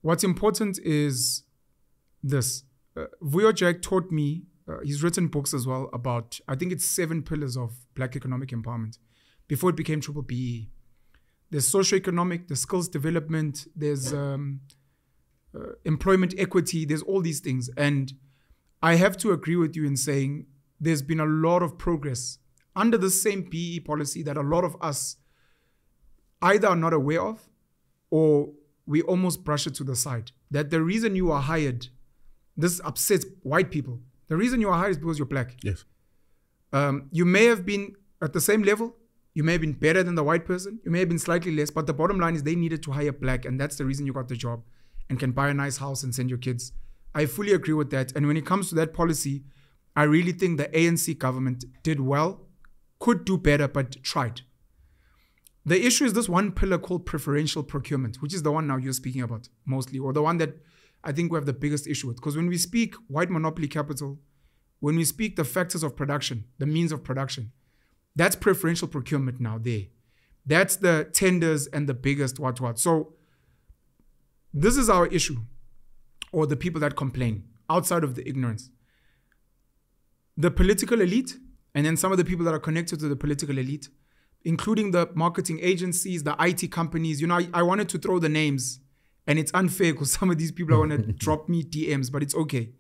What's important is this. Vuyo Jack taught me, he's written books as well about, I think it's 7 pillars of Black economic empowerment before it became triple BE. There's socioeconomic, there's skills development, there's employment equity, there's all these things. And I have to agree with you in saying there's been a lot of progress under the same BE policy that a lot of us either are not aware of or we almost brush it to the side. That the reason you are hired, this upsets white people. The reason you are hired is because you're Black. Yes. You may have been at the same level. You may have been better than the white person. You may have been slightly less. But the bottom line is they needed to hire Black. And that's the reason you got the job and can buy a nice house and send your kids. I fully agree with that. And when it comes to that policy, I really think the ANC government did well, could do better, but tried. The issue is this one pillar called preferential procurement, which is the one now you're speaking about mostly, or the one that I think we have the biggest issue with. Because when we speak white monopoly capital, when we speak the factors of production, the means of production, that's preferential procurement now there. That's the tenders and the biggest what. So this is our issue, or the people that complain outside of the ignorance. The political elite, and then some of the people that are connected to the political elite, including the marketing agencies, the IT companies. You know, I wanted to throw the names, and it's unfair because some of these people are going to drop me DMs, but it's okay.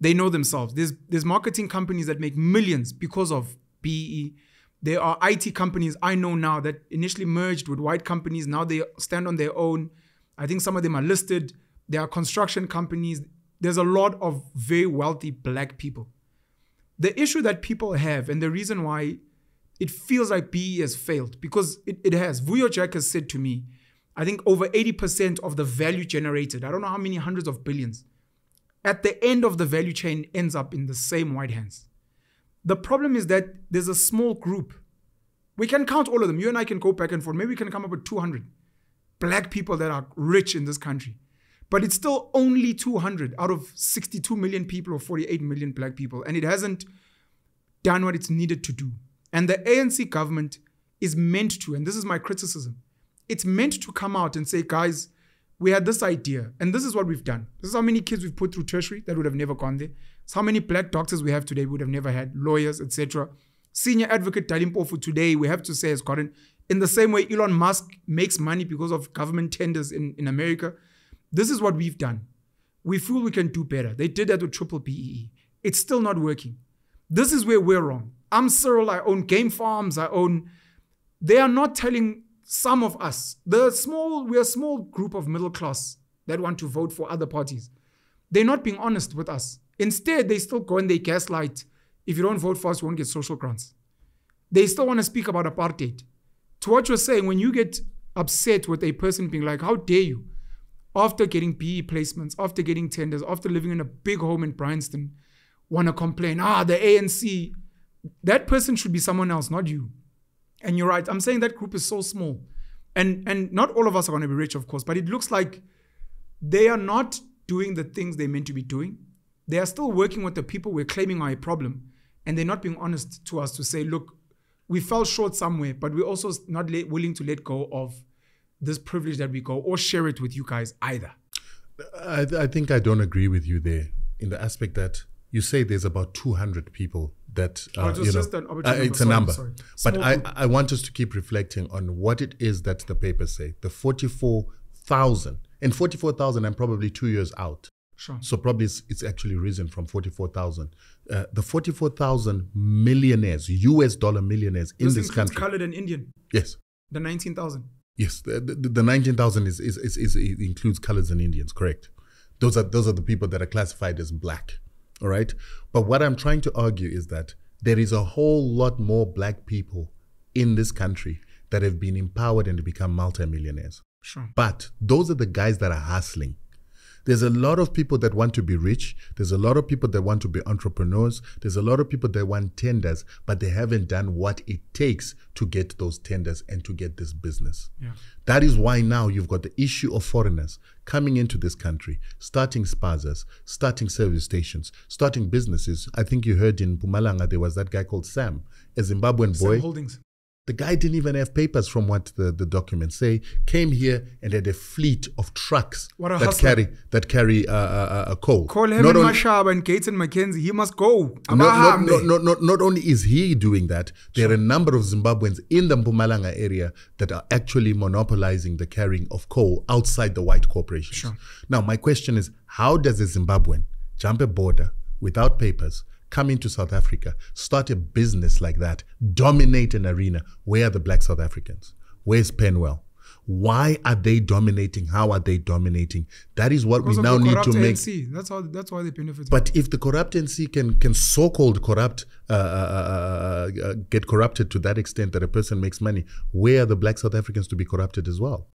They know themselves. There's marketing companies that make millions because of BE. There are IT companies I know now that initially merged with white companies. Now they stand on their own. I think some of them are listed. There are construction companies. There's a lot of very wealthy Black people. The issue that people have, and the reason why it feels like BE has failed, because it has. Vuyo Jack has said to me, I think over 80% of the value generated, I don't know how many hundreds of billions, at the end of the value chain ends up in the same white hands. The problem is that there's a small group. We can count all of them. You and I can go back and forth. Maybe we can come up with 200 Black people that are rich in this country. But it's still only 200 out of 62 million people or 48 million Black people. And it hasn't done what it's needed to do. And the ANC government is meant to, and this is my criticism, it's meant to come out and say, guys, we had this idea, and this is what we've done. This is how many kids we've put through tertiary that would have never gone there. It's how many Black doctors we have today we would have never had, lawyers, etc. Senior advocate Dalimpofu today, we have to say, has gotten, in the same way Elon Musk makes money because of government tenders in America. This is what we've done. We feel we can do better. They did that with triple BEE. It's still not working. This is where we're wrong. I'm Cyril, I own game farms, they are not telling some of us, we're a small group of middle class that want to vote for other parties. They're not being honest with us. Instead, they still go and they gaslight, if you don't vote for us, you won't get social grants. They still want to speak about apartheid. To what you're saying, when you get upset with a person being like, how dare you, after getting BE placements, after getting tenders, after living in a big home in Bryanston, want to complain, the ANC, that person should be someone else, not you. And you're right. I'm saying that group is so small. And not all of us are going to be rich, of course, but it looks like they are not doing the things they're meant to be doing. They are still working with the people we're claiming are a problem. And they're not being honest to us to say, look, we fell short somewhere, but we're also not willing to let go of this privilege that we go or share it with you guys either. I think I don't agree with you there in the aspect that you say there's about 200 people that, it's a number. Sorry. But I want us to keep reflecting on what it is that the papers say. The 44,000. And 44,000, I'm probably 2 years out. Sure. So probably it's actually risen from 44,000. The 44,000 millionaires, US dollar millionaires in this country. Colored and Indian. Yes. The 19,000. Yes, the 19,000 it includes colors and Indians, correct? Those are the people that are classified as Black. All right. But what I'm trying to argue is that there is a whole lot more Black people in this country that have been empowered and to become multimillionaires. Sure. But those are the guys that are hustling. There's a lot of people that want to be rich. There's a lot of people that want to be entrepreneurs. There's a lot of people that want tenders, but they haven't done what it takes to get those tenders and to get this business. Yeah. That is why now you've got the issue of foreigners coming into this country, starting spazas, starting service stations, starting businesses. I think you heard in Mpumalanga, there was that guy called Sam, a Zimbabwean boy. Sam Holdings. The guy didn't even have papers from what the documents say. Came here and had a fleet of trucks that carry coal. Call him Mashaba and Gates and Mackenzie. He must go. Not only is he doing that, there are a number of Zimbabweans in the Mpumalanga area that are actually monopolizing the carrying of coal outside the white corporations. Sure. Now, my question is, how does a Zimbabwean jump a border without papers, come into South Africa, start a business like that, dominate an arena? Where are the black South Africans? Where's Penuel? Why are they dominating? How are they dominating? That is what we now need to make. ANC. That's why they benefit. But if the corrupt ANC can so-called corrupt, get corrupted to that extent that a person makes money, where are the black South Africans to be corrupted as well?